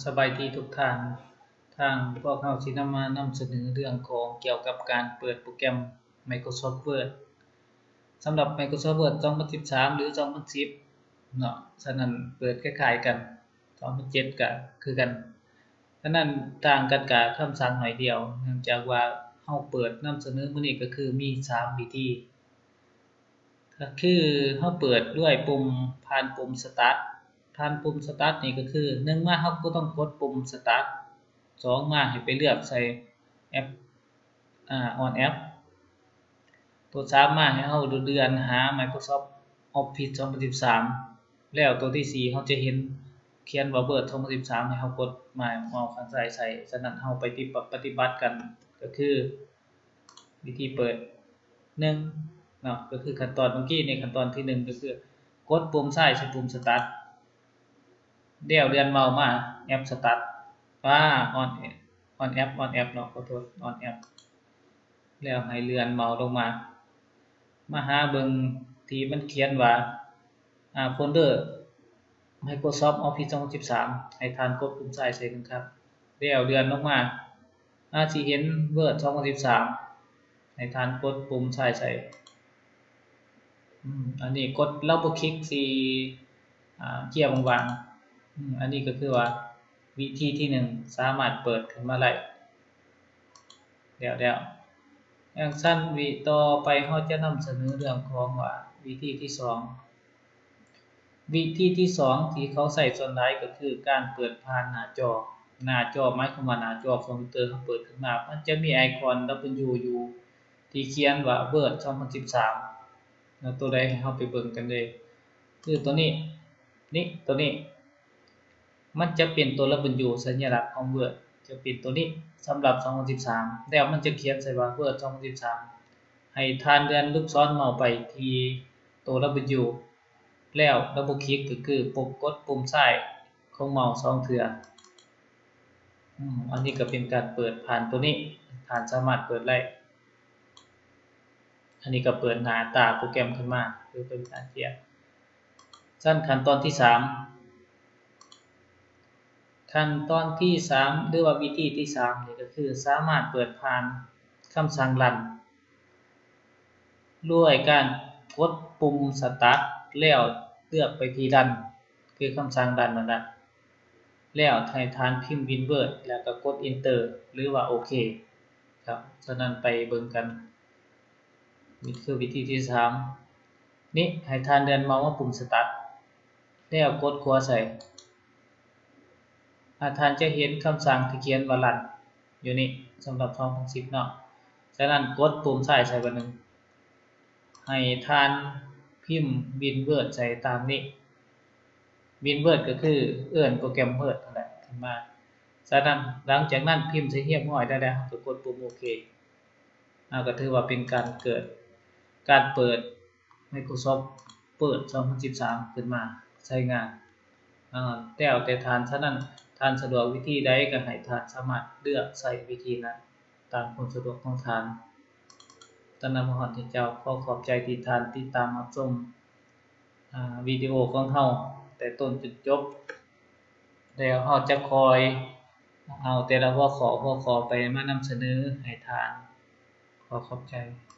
สบายดีทุกท่านทางพวกเราสิมานำเสนอเรื่องของเกี่ยวกับการเปิดโปรแกรม Microsoft Word สำหรับ Microsoft Word 2013 หรือ 2010 เนาะฉะนั้นเปิดคล้ายๆกัน 2007 ก็คือกันฉะนั้นต่างกันก็คำสั่งหน่อยเดียวเนื่องจากว่าเฮาเปิดนำเสนอมื้อนี้ก็คือมี 3 วิธีก็คือเฮาเปิดด้วยปุ่มผ่านปุ่ม Start ผ่านปุ่ม Start นี่ก็คือ1มาเฮาก็ต้องกดปุ่ม Start 2มาให้ไปเลือกใส่แอปon App ตัว3มาให้เฮาดูเดือนหา Microsoft Office 2013แล้วตัวที่4เฮาจะเห็นเขียนว่า Word 2013ให้เฮากดเมาส์ข้างซ้ายใส่ฉะนั้นเฮาไปปฏิบัติกันก็คือวิธีเปิด1เนาะก็คือขั้นตอนเมื่อกี้ในขั้นตอนที่1ก็คือกดปุ่มซ้ายใส่ปุ่ม Start เดี๋ยวเลื่อนเมาส์มาแอป Start on App เนาะขอโทษ on App แล้วให้เลื่อนเมาส์ลงมาหาเบิ่งที่มันเขียนว่าโฟลเดอร์ Microsoft Office 2013ให้ท่านกดปุ่มซ้ายใส่ครับแล้วเลื่อนลงมาสิเห็น Word 2013ให้ท่านกดปุ่มซ้ายใส่อันนี้กดดับเบิลคลิกสิเกี่ยวบางๆอันนี้ก็คือว่าวิธีที่1สามารถเปิดขึ้นมาได้แล้วอย่างสั้นต่อไปเฮาจะนำเสนอเรื่องของว่าวิธีที่2ที่เขาใช้ส่วนหลายก็คือการเปิดผ่านหน้าจอหมายความว่าหน้าจอคอมพิวเตอร์เฮาเปิดขึ้นมามันจะมีไอคอน W อยู่ที่เขียนว่า Word 2013แล้วตัวใดให้เฮาไปเบิ่งกันเลยคือตัวนี้ตัวนี้มันจะเป็นตัว W สัญลักษณ์ของ Word จะเป็นตัวนี้สำหรับ2013แล้วมันจะเขียนใส่ว่า Word 2013ให้ท่านเลื่อนลูกศรเมาส์ไปที่ตัว W แล้วดับเบิลคลิกก็คือปุ่มกดปุ่มซ้ายของเมาส์2เทื่ออันนี้ก็เป็นการเปิดผ่านตัวนี้ท่านสามารถเปิดได้อันนี้ก็เปิดหน้าตาโปรแกรมขึ้นมาคือเป็นการเขียนขั้นตอนที่3หรือว่าวิธีที่3นี่ก็คือสามารถเปิดผ่านคำสั่งรันด้วยการกดปุ่ม Start แล้วเลือกไปที่รันคือคำสั่งรันนั่นแหละแล้วให้ท่านพิมพ์ Winword แล้วก็กด Enter หรือว่าโอเคครับฉะนั้นไปเบิ่งกันนี่คือวิธีที่3นี่ให้ท่านเลื่อนเมาส์มาปุ่ม Start แล้วกดขวาใส่ท่านจะเห็นคำสั่งที่เขียนว่ารันอยู่นี่สำหรับ2010เนาะฉะนั้นกดปุ่มซ้ายใส่บัดนึงให้ท่านพิมพ์ Winword ใส่ตามนี้ Winword ก็คือเอิ้นโปรแกรม Word นั่นแหละขึ้นมาฉะนั้นหลังจากนั้นพิมพ์ใส่เรียบร้อยได้แล้วก็กดปุ่มโอเคก็ถือว่าเป็นการเปิด Microsoft Word 2013ขึ้นมาใช้งานแล้วแต่ท่านฉะนั้นท่านสะดวกวิธีใดก็ให้ท่านสามารถเลือกใช้วิธีนั้นตามความสะดวกของท่านตอนนำมาฮอดที่เจ้าขอขอบใจที่ท่านติดตามรับชมวิดีโอของเราแต่ต้นจนจบแล้วเราจะคอยเอาแต่ละหัวข้อไปมานำเสนอให้ท่านขอขอบใจ